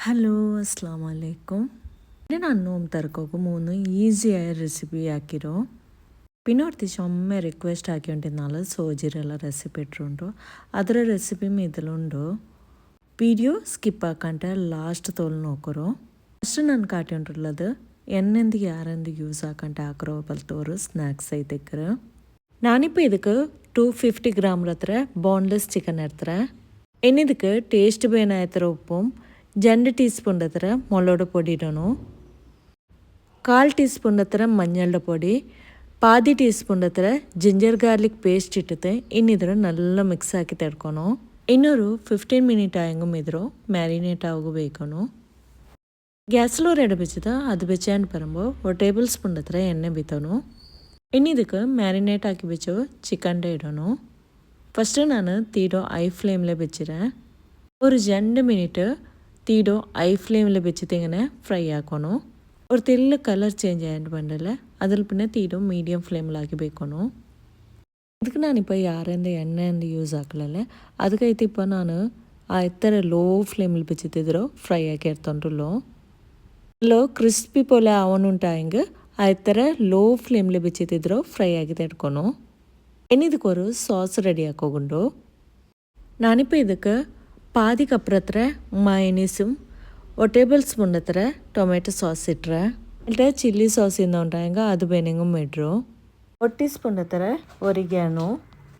Hello അസ്സാം വലൈക്കും. ഞാൻ നോമ്പ് തുറക്കൊക്കെ 3 ഈസിയായ റെസിപ്പി ആക്കിരോ. പിന്നെ ഒരുത്തി ചൊമ്മ ರಿಕ್ವೆಸ್ಟ್ ಆಕಿಕೊಂಡಿದ್ನಾಲ ಸೋಜಿರೆಲ್ಲ ರೆಸಿಪಿ ಇಟ್ಟರುಂಟು ಅದರ ರೆಸಿಪಿ ಇದೆಲ್ಲುಂಡು. വീഡിയോ സ്കിപ്പ് ആക്കാണ്ട് ലാസ്റ്റ് തോൽ നോക്കറോ. ഫസ്റ്റ് ನಾನು കാട്ടിക്കൊണ്ടുള്ളത് എന്നെന്തിಗೆ ಯಾರೆಂದು ಯೂಸ್ ಆಕಂಟ ಹಾಕಿರೋ ಬಲ್ತೋರು ಸ್ನ್ಯಾಕ್ಸ್ ಐತಿಕ್ಕರ. ನಾನಿപ്പോൾ ಇದಕ್ಕೆ 250 ಗ್ರಾಮ್ ಹತ್ರ ಬೋನ್ಲೆಸ್ ಚಿಕನ್ ಇರ್ತಾರೆ. ಇನ್ನಿದಕ್ಕೆ ಟೇಸ್ಟ್ ಬೇನಾಯ್ತರ ಉಪ್ಪುം 2 ടീസ്പൂൺ ಹತ್ರ ಮೊಳೋಡ പൊടി ഇടണു. 1/4 ടീസ്പൂൺ ಹತ್ರ മഞ്ഞളുടെ പൊടി, പാതി ടീസ്പൂൺ ಹತ್ರ ಜಿಂಜರ್ ಗಾರ್ಲಿಕ್ ಪೇಸ್ಟ್ ಇಟ್ಟಿತ್ತು. ಇನ್ನಿದ್ರು നല്ല ಮಿಕ್ಸ್ ಹಾಕಿ ತಡ್ಕೊನು. ಇನ್ನೊರು 15 ಮಿನಿಟ್ ಆಯಂಗೂ ಇದ್ರು ಮ್ಯಾರಿನೇಟ್ ಆಗಬೇಕನು. ಗ್ಯಾಸ್ಲೋ ರೆಡಿ ಬೆಚ್ಚದ ಅದು ಬೆಚ್ಚಾಂಡ್ ಬರಂಬೋ 1 ಟೇಬಲ್ ಸ್ಪೂನ್ ಹತ್ರ ಎಣ್ಣೆ ಬಿತ್ತನು. ಇನ್ನಿದಕ್ಕೆ ಮ್ಯಾರಿನೇಟ್ ಹಾಕಿ ಬೆಚ್ಚೋ ಚಿಕನ್ ಇಡೋನು. ಫಸ್ಟ್ ನಾನು ತೀಡೋ ಐ ಫ್ಲೇಮ್ಲೆ ಬೆಚ್ಚಿರೆ ഒരു 2 മിനിറ്റ് തീടോ ഐ ഫ്ലെയിമിൽ വെച്ചിട്ട് ഇങ്ങനെ ഫ്രൈ ആക്കണു. ഒരു തെല്ല് കളർ ചേഞ്ച് ആയിട്ട് വേണ്ടല്ലേ അതിൽ പിന്നെ തീടോ മീഡിയം ഫ്ലെയിമിലാക്കി ಬೇಕನು. ಅದಕ್ಕೆ ನಾನಿപ്പോൾ ಯಾರೆಂದು ಎಣ್ಣೆಂದು ಯೂಸ್ ಹಾಕಲಲ್ಲೇ ಅದಕ್ಕೈತಿ ഇപ്പോൾ ನಾನು ಆ ಎತ್ತರ ಲೋ ಫ್ಲೇಮಿൽ വെച്ചിട്ടിದ್ರೋ ಫ್ರೈ ಆಗಿ ಇರ್ತೊಂಡ್ರಲ್ಲೋ ಲೋ ಕ್ರಿಸ್ಪಿ പോലെ ആവണുണ്ടായെങ്കിൽ ആ എത്ര ലോ ഫ്ലെയിമിൽ വെച്ചിട്ടിದ್ರೋ ಫ್ರೈ ಆಗಿ ತೆಡ್ಕೊನು. ഇനി ಇದಕ್కొരു ಸಾಸ್ ರೆಡಿ ಹಾಕೋಗುಂಡು. ನಾನಿപ്പോൾ ಇದಕ್ಕೆ പാതി കപ്പ് ಹತ್ರ മയനീസും 1 ടേബിൾ സ്പൂൺ ಹತ್ರ ಟೊಮೆಟೊ ಸಾಸ್ ಇಟ್ಟರೆ എന്നിട്ട് ചില്ലി ಸಾಸ್ ഉണ്ടായെങ്കിൽ അത് ಬೇನೆಂಗೂ ಇಡ್ರು. 1 ಟೀಸ್ಪೂನ್ ಹತ್ರ ಒರಿಗ್ಯಾನೋ,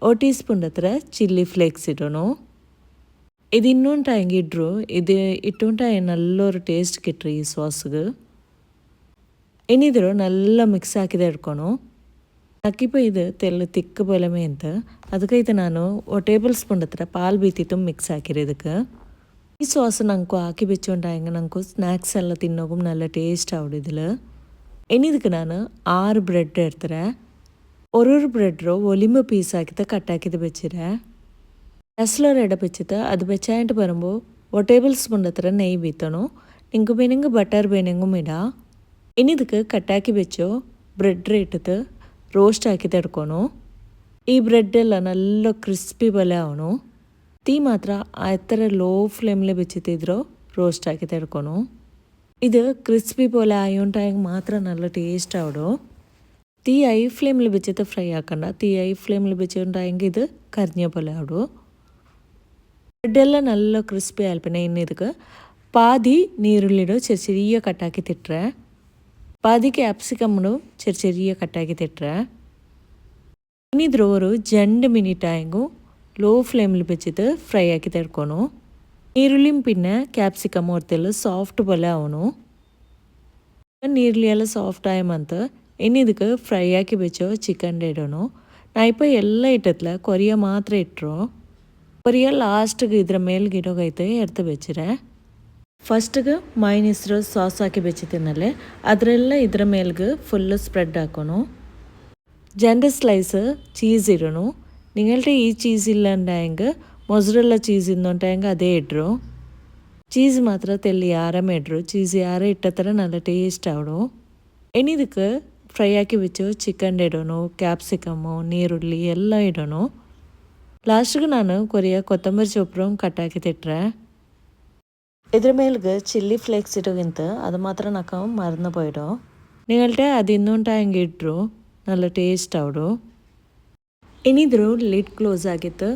1 ಟೀಸ್ಪೂನ್ ಹತ್ರ ಚಿಲ್ಲಿ ಫ್ಲೇಕ್ಸ್ ಇಡೋನು. ಇದು ಇನ್ನೊಂಟಾയെങ്കിൽ ಇಡ್ರು. ಇದು ಇಟ್ಟುಂಟಾಯ നല്ലൊരു ടേസ്റ്റ് കിട്ടും ഈ സോസ്ക്ക്. ഇനിയിതൊരു നല്ല മിക്സ് ആക്കിയത് എടുക്കണു. ನಾಕಿപ്പോൾ ಇದು ತೆಲ್ಲು ತಿಕ್ಕ ಬೋಲೆಮೆ ಅಂತ ಅದಕ್ಕೈತೆ ನಾನು 1 ಟೇಬಲ್ ಸ್ಪೂನ್ ಹತ್ರ ಪಾಲು ಬೀತಿತ್ತು ಮಿಕ್ಸ್ ಹಾಕಿರಿ ಇದಕ್ಕೆ. ಈ ಸಾಸ್ ನಂಗೆ ಹಾಕಿ ಬೆಚ್ಚೊಂಡಾಯಂಗೆ ನಂಗೆ ಸ್ನ್ಯಾಕ್ಸ್ ಎಲ್ಲ ತಿನ್ನೋಗೂ നല്ല ಟೇಸ್ಟ್ ಆವಿಡಿದಿಲ್ಲ. ഇനി ಇದಕ್ಕೆ ನಾನು 6 ಬ್ರೆಡ್ ಇಡ್ತಾರೆ. ഒരു ബ്രെഡോ ഒലിമ്പ് പീസ് ആക്കിയിട്ട് കട്ടാക്കിയത് വെച്ചിരെ ಗ್ಯಾಸ್ಲೋರ್ ಎಡೆ ಬೆಚ್ಚಿತ್ತು ಅದು ಬೆಚ್ಚಾയിട്ട് ಬರುമ്പോൾ 1 ಟೇಬಲ್ ಸ್ಪೂನ್ ಹತ್ರ നെയ്യ് ಬೀತಣು. ನಿಂಗೆ ಬೇನೆಂಗೆ ಬಟರ್ ಬೇನೆಂಗೂ ಇಡ. ഇനി ಇದಕ್ಕೆ ಕಟ್ಟಾಕಿ ಬೆಚ್ಚೋ ಬ್ರೆಡ್ ಇಟ್ಟಿತ್ತು ರೋಸ್ಟ್ ಹಾಕಿ ತಡ್ಕೊನು. ಈ ಬ್ರೆಡ್ ಎಲ್ಲ നല്ല ಕ್ರಿಸ್ಪಿ പോലെ ആവണു. തീ ಮಾತ್ರ ಆ ಎತ್ತರ ಲೋ ಫ್ಲೇಮ್ಲೆ ಬೆಚ್ಚಿಟ್ಟಿದ್ರೋ ರೋಸ್ಟ್ ಹಾಕಿ ತಡ್ಕೊನು. ഇത് ക്രിസ്പി പോലെ ആയോണ്ടായെങ്കിൽ മാത്രം നല്ല ടേസ്റ്റ് ആവിടോ. തീ ഐ ഫ്ലെയിമിൽ വെച്ചിട്ട് ഫ്രൈ ആക്കണ്ട. തീ ഐ ഫ്ലെയിമിൽ വെച്ചിട്ടുണ്ടായെങ്കിൽ ഇത് കരിഞ്ഞ പോലെ ആവിടോ. ബ്രെഡെല്ലാം നല്ല ക്രിസ്പി ആയാൽ പിന്നെ ഇനി ಇದಕ್ಕೆ പാതി ನೀರುಳ್ಳಿಡು ചെറിയ കട്ടാക്കി തിട്ടರೆ, പാതി ക്യാപ്സിക്കമ്മു ചെറിയ കട്ടാക്കി തിട്ടರೆ. ഇനി ഇದ್ರ ഒരു 2 മിനിറ്റ് ആയെങ്കിൽ ലോ ഫ്ലെയിമിൽ വെച്ചിട്ട് ഫ്രൈ ആക്കി തടുക്കണു. ನೀರುಳ್ಳಿയും പിന്നെ ಕ್ಯಾಪ್ಸಿಕಮ್ ಹೊರತೆಲ್ಲ ಸಾಫ್ಟ್ പോലെ ആവണു. ನೀರುಳ್ಳಿ ಎಲ್ಲ ಸಾಫ್ಟ್ ಆಯಮಂತ ಇನ್ನು ಇದಕ್ಕೆ ಫ್ರೈ ಆಕಿ ಬೆಚ್ಚೋ ಚಿಕನ್ ಇಡೋನು. ನಾ ഇപ്പോൾ ಎಲ್ಲ ಇಟ್ಟತ್ಲ ಕೊರಿಯ ಮಾತ್ರ ಇಟ್ಟರು. ಕೊರಿಯ ಲಾಸ್ಟ್ಗೆ ಇದ್ರ ಮೇಲ್ಗೆ ಇಡೋಗೈತೆ ಎಡ್ತ ಬೆಚ್ಚಿರೆ. ಫಸ್ಟ್ಗೆ ಮೈನೀಸ್ರು ಸಾಸ್ ಹಾಕಿ ಬೆಚ್ಚಿತೀನಲ್ಲೇ ಅದರೆಲ್ಲ ಇದ್ರ ಮೇಲ್ಗೆ ಫುಲ್ಲು ಸ್ಪ್ರೆಡ್ ಹಾಕೋನು. 2 സ്ലൈസ് ചീസ് ഇടണു. നിങ്ങളുടെ ഈ ചീസ് ഇല്ലാണ്ടായെങ്കിൽ ಮೊಸರೆಲ್ಲ ಚೀಸ್ ಇನ್ನೊಂಟಾയെങ്കിൽ ಅದೇ ಇಡ್ರು. ಚೀಸ್ ಮಾತ್ರ ತೆಲ್ಲಿ ಯಾರಮೇ ಇಡ್ರು. ಚೀಸ್ ಯಾರೇ ಇಟ್ಟ ಥರ നല്ല ಟೇಸ್ಟ್ ಆವಡು. ಇನ್ನು ಇದಕ್ಕೆ ಫ್ರೈ ಹಾಕಿ ಬೆಚ್ಚು ಚಿಕನ್ ಇಡೋನು, ಕ್ಯಾಪ್ಸಿಕಮ್ಮು, ನೀರುಳ್ಳಿ ಎಲ್ಲ ಇಡೋನು. ಲಾಸ್ಟ್ಗೆ ನಾನು ಕೊರಿಯ ಕೊತ್ತಂಬರಿ ಸೊಪ್ಪು ಕಟ್ಟಾಕಿ ತಿಟ್ರೆ ഇದ್ರ മേൽക്ക് ചില്ലി ഫ്ലേക്സ് ഇടുകിಂತ അത് മാത്രം നാക്ക മറന്നു പോയിടോ. നിങ്ങളുടെ അത് ಇನ್ನೊಂಟಾയെങ്കിൽ ಇಡ್ರು നല്ല ടേസ്റ്റ് ആവಡು. ഇനി ഇതൊരു ലിഡ് ക്ലോസ് ആക്കിയിട്ട്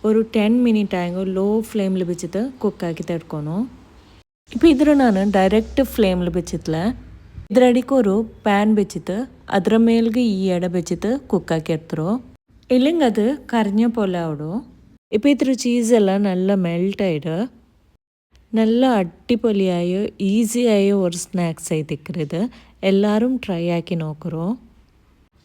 ഒരു 10 മിനിറ്റ് ആയെങ്കിൽ ലോ ഫ്ലെയിമിൽ വെച്ചിട്ട് കുക്കാക്കി തടുക്കണു. ഇപ്പോൾ ഇದ್ರ ನಾನು ಡೈರೆಕ್ಟ್ ಫ್ಲೇಮ್ಲಿ ಬೆಚ್ಚಿತ್ತಲ ಇದ್ರ ಅಡಿಗೆ ഒരു ಪ್ಯಾನ್ ಬೆಚ್ಚಿತ್ತು ಅದರ ಮೇಲ್ಗೆ ಈ ಎಡೆ ಬೆಚ್ಚಿತ್ತು ಕುಕ್ಕಾಕಿ ಇಡ್ತರು. ഇല്ലെങ്കിൽ അത് കറിഞ്ഞ പോലെ ആവಡು. ഇപ്പോൾ ഇത്ര ചീസെಲ್ಲ നല്ല മെൽട്ടായിട്ട് നല്ല അടിപൊളിയായ ഈസിയായ ഒരു സ്നാക്സ് ആയിട്ടിക്കരുത്. എല്ലാവരും ട്രൈ ആക്കി നോക്കറോ.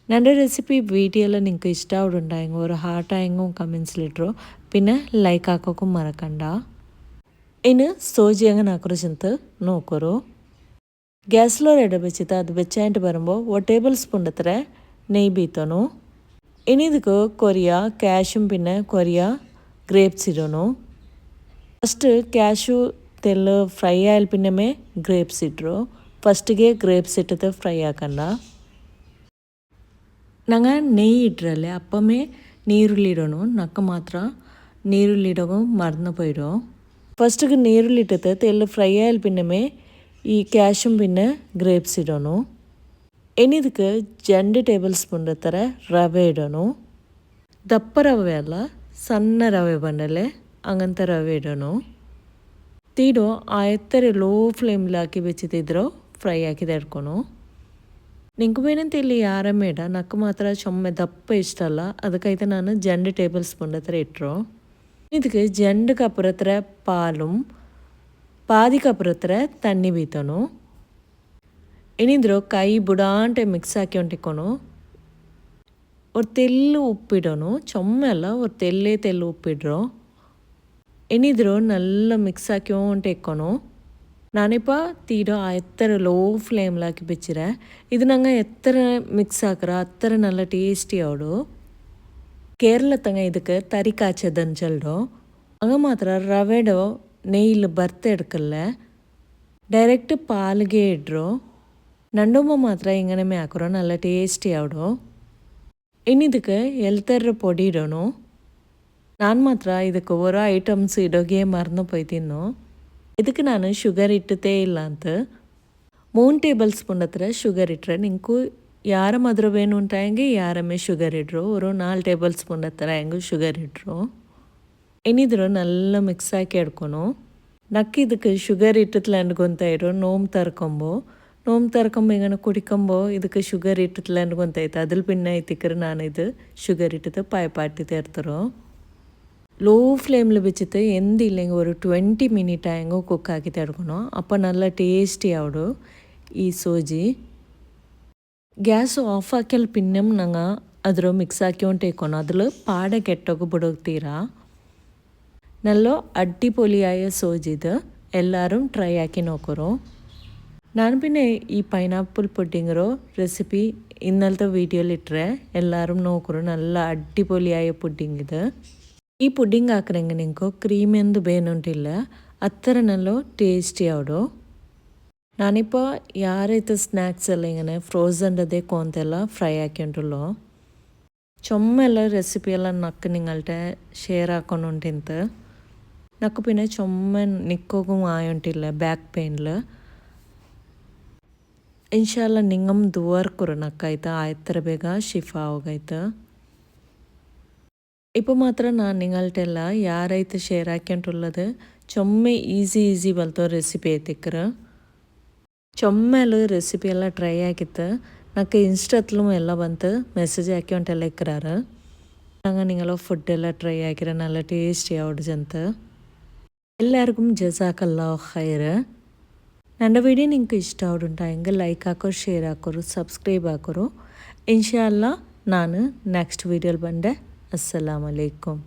ನನ್ನ ರೆಸಿಪಿ വീഡിയോ ಎಲ್ಲ നിങ്ങൾക്ക് ഇഷ്ടമാവുണ്ടായെങ്കിൽ ഒരു ഹാർട്ടായെങ്കിൽ കമൻസിലിട്ടോ. പിന്നെ ലൈക്ക് ആക്കോക്കും മറക്കണ്ട. ഇനി സോജി അങ്ങനെ ആക്കുറിച്ചಂತ നോക്കറോ. ಗ್ಯಾಸ್ಲೋ ಎಡೆ ಬೆಚ್ಚಿತ್ತು ಅದು ಬೆಚ್ಚಾയിട്ട് ಬರುമ്പോൾ 1 ടേബിൾ സ്പൂൺ ಹತ್ರ നെയ്യ് ಬೀತನು. ഇനി ಇದಕ್ಕೆ ಕೊರಿಯ ಕ್ಯಾಶುം പിന്നെ ಕೊರಿಯ ಗ್ರೇಪ್ಸ್ ಇಡೋನು. ಫಸ್ಟ್ ಕ್ಯಾಶು ತೆಲ್ಲು ಫ್ರೈ ಆयल പിന്നമേ ಗ್ರೇಪ್ಸ್ ಇಟ್ರು. ಫಸ್ಟಿಗೆ ಗ್ರೇಪ್ಸ್ ಇಟ್ಟಿದ್ದು ಫ್ರೈ ಹಾಕಂಡ. நாங்கள் நெய் இட்டுறல்ல அப்போமே நீருள்ளி இடணும். நக்க மாத்திரம் நீருள்ளி இடவும் மறந்து போயிடும். ഫസ്റ്റ് നീരുള്ളിട്ടിട്ട് തെല്ല് ഫ്രൈ ആയാൽ പിന്നെ ഈ ക്യാഷും പിന്നെ ഗ്രേപ്സ് ഇടണു. ഇനി ಇದಕ್ಕೆ 2 ಟೇಬಲ್ ಸ್ಪೂನ್ ಥರ ರವೆ ಇಡೋಣ. ದಪ್ಪ ರವೆ ಅಲ್ಲ, ಸಣ್ಣ ರವೆ ಬಂಡಲೆ അങ്ങനത്തെ ರವೆ ಇಡೋಣ. ತೀಡೋ ಆ ಎತ್ತರ ಲೋ ಫ್ಲೇಮ್ಲಿ ಹಾಕಿ ಬೆಚ್ಚಿತಿದ್ರು ಫ್ರೈ ಹಾಕಿ ತೆಡ್ಕೊಣು. ನಿಂಗೆ ಬೇನಂತ ಇಲ್ಲಿ ಯಾರಮ್ಮ ಇಡ, ನಕ್ಕ ಮಾತ್ರ ಚೊಮ್ಮೆ ದಪ್ಪ ಇಷ್ಟ ಅಲ್ಲ, ಅದಕ್ಕೈತೆ ನಾನು 2 ಟೇಬಲ್ ಸ್ಪೂನ್ ಹತ್ರ ಇಟ್ಟರು. ಇದಕ್ಕೆ 2 ಕಪ್ ಹತ್ರ ಪಾലും പാതി കപ്പ് ಹತ್ರ തണ്ണി ಬೀತನು. ಏನಿದ್ರು ಕೈ ಬುಡಾಂಟೆ ಮಿಕ್ಸ್ ಹಾಕಿ ಹೊಂಟಿಕೊನು. ஒரு தெல்லு உப்பிடணும், ಚೊಮ್ಮೆ ಅಲ್ಲ, ஒரு தெல்லு ಉಪ್ಪಿಡ್ರು. ಏನಿದ್ರು നല്ല ಮಿಕ್ಸ್ ಹಾಕಿ ಹೊಂಟಿಕೊನು. ನಾನಿಪ್ಪ ತೀಡೋ ಆ ಎತ್ತರ ಲೋ ಫ್ಲೇಮ್ಲಾಕಿ ಬೆಚ್ಚಿರೆ. ಇದು ನಂಗೆ ಎತ್ತರ ಮಿಕ್ಸ್ ಹಾಕ್ರ ಅತ್ತರ നല്ല ಟೇಸ್ಟಿ ಅವಡು. ಕೇರಳತಂಗ ಇದಕ್ಕೆ ತರಿ ಕಾಚದನ್ ಚಲ್ಡು. ಹಂಗೆ ಮಾತ್ರ ರವೆಡು നെയ്യിൽ ಬರ್ತെടുക്കಲ್ಲ, ಡೈರೆಕ್ಟ್ ಪಾಲ್ಗೆ ಇಡ್ರು. ನಂಡುಮ್ಮ ಮಾತ್ರ ಹಿಂಗನೆ ಹಾಕ್ರೋ നല്ല ಟೇಸ್ಟಿ ಅವಡು. ಇನ್ನು ಇದಕ್ಕೆ ಎಲ್ತರ ಪೊಡಿ ಇಡೋಣ. ನಾನು ಮಾತ್ರ ಇದಕ್ಕೆ ಓರೋ ಐಟಮ್ಸ್ ಇಡೋಗೆ ಮರ್ನು ಪೋಯ್ತಿನ್ನು. ಇದಕ್ಕೆ ನಾನು ಶುಗರ್ ಇಟ್ಟತೇ ಇಲ್ಲ ಅಂತ. 3 ಟೇಬಲ್ ಸ್ಪೂನ್ ಹತ್ರ ಶುಗರ್ ಇಟ್ಟರೆ ನಿಂಕು ಯಾರ ಮಧುರ ವೇನು ಉಂಟಾಯಂಗೆ ಯಾರಮ್ಮೆ ಶುಗರ್ ಇಡ್ರು. ಓರೋ 4 ಟೇಬಲ್ ಸ್ಪೂನ್ ಹತ್ರ ಹೆಂಗೂ ಶುಗರ್ ಇಡ್ರು. ಏನಿದ್ರು നല്ല ಮಿಕ್ಸ್ ಹಾಕಿ ಎಡ್ಕೊನು. ನಕ್ಕ ಇದಕ್ಕೆ ಶುಗರ್ ಇಟ್ಟತ್ಲ ಅನ್ಕೊಂತ ಇರೋ ನೋಮ್ ತರ್ಕೊಂಬ ಹಿಂಗನ ಕುಡಿಕೊಂಬೋ ಇದಕ್ಕೆ ಶುಗರ್ ಇಟ್ಟತ್ಲ ಅನ್ಕೊಂತೈತೆ. ಅದ್ರ ಪಿನ್ನ ಐತಿಕ್ರೆ ನಾನು ಇದು ಶುಗರ್ ಇಟ್ಟದ ಪಾಯ್ಪಾಟಿ ತೇರ್ತಾರೋ. ಲೋ ಫ್ಲೇಮ್ಲಿ ಬೆಚ್ಚಿತ್ತು ಎಂದಿಲ್ಲ ಹಿಂಗೆ ஒரு 20 ಮಿನಿಟ್ ಹೆಂಗೋ ಕುಕ್ ಹಾಕಿ ತಡ್ಕೊಣೋ. ಅಪ್ಪ നല്ല ಟೇಸ್ಟಿ ಅವಡು ಈ ಸೋಜಿ. ಗ್ಯಾಸ್ ಆಫ್ ಹಾಕಲ್ ಪಿನ್ನಂ ನಂಗೆ ಅದ್ರ ಮಿಕ್ಸ್ ಹಾಕಿ ಹೊಂಟೇಕೊನು. അതിൽ പാട കെട്ടൊക്കെ ಬಿಡೋಗ್ತೀರಾ. നല്ല അടിപൊളിയായ സോജി ഇത് എല്ലാവരും ട്രൈ ആക്കി നോക്കറോ. ನಾನು പിന്നെ ಈ പൈനാപ്പിൾ പുഡിംഗറോ റെസിപ്പി ഇന്നലത്തെ വീഡിയോയിലിട്ടേ എല്ലാവരും നോക്കറോ. നല്ല അടിപൊളിയായ പുഡിംഗ് ഇത്. ಈ ಪುಡ್ಡಿಂಗ್ ಹಾಕ್ರಂಗೆ ನಿಂಕು ಕ್ರೀಮ್ ಎಂದು ಬೇನುಂಟಿಲ್ಲ, ಅತ್ತರ നല്ല ಟೇಸ್ಟಿ ಅವಡು. ನಾನಿಪ್ಪ ಯಾರೈತೆ ಸ್ನ್ಯಾಕ್ಸ್ ಎಲ್ಲ ಹಿಂಗನೆ ಫ್ರೋಝನ್ದೇ ಕೋಂತೆಲ್ಲ ಫ್ರೈ ಹಾಕಿಂಟುಲ್ಲೋ. ചൊമ്മെല്ല റെസിപ്പി എല്ലാം നക്ക് നിങ്ങളുടെ ഷെയർ ആക്കണുണ്ടിന്ത്. നക്ക് പിന്നെ ചൊമ്മൻ നിൽക്കും ആയോണ്ടില്ല ಬ್ಯಾಕ್ ಪೇನ್ಲ. ಇನ್ಶಾಲ್ಲ ನಿಂಗಮ್ ದುವರ್ಕುರು ನಕ್ಕಾಯ್ತು ಆಯ್ತರ ಬೇಗ ಶಿಫಾ ಹೋಗಾಯ್ತು. ഇപ്പോൾ മാത്രം ನಾನು നിങ്ങളുടെಲ್ಲ ಯಾರೈತೆ ಶೇರ್ ಹಾಕ್ಯಂಟುള്ളത് ಚೊಮ್ಮೆ ಈಸಿ ಬಲ್ತೋ ರೆಸಿಪಿ ಐತಿಕ್ರ. ಚೊಮ್ಮೆಲ್ಲ ರೆಸಿಪಿ ಎಲ್ಲ ಟ್ರೈ ಆಗಿತ್ತು. ನಕ್ಕೆ ಇನ್ಸ್ಟತ್ಲೂ ಎಲ್ಲ ಬಂತು ಮೆಸೇಜ್ ಹಾಕ್ಯಂಟೆಲ್ಲ ಇಕ್ರಾರು. ನಂಗೆ ನಿಂಗೆಲ್ಲ ಫುಡ್ಡೆಲ್ಲ ಟ್ರೈ ಆಗಿರ നല്ല ಟೇಸ್ಟಿ ಅವಡ್ಜಂತ. എല്ലാവർക്കും ജസാക്കല്ലാഹു ഖൈർ. ನನ್ನ ವಿಡಿಯೋ ನಿಂಗೆ ಇಷ್ಟ ಆವುಡುಂಟಾಯಂಗೆ ಲೈಕ್ ಹಾಕೋರು, ಶೇರ್ ಹಾಕೋರು, ಸಬ್ಸ್ಕ್ರೈಬ್ ಹಾಕೋರು. ಇನ್ಶಾ ಅಲ್ಲಾ ನಾನು ನೆಕ್ಸ್ಟ್ ವೀಡಿಯೋಲಿ ಬಂದೆ. ಅಸ್ಸಲಾಮು ಅಲೈಕುಮ್.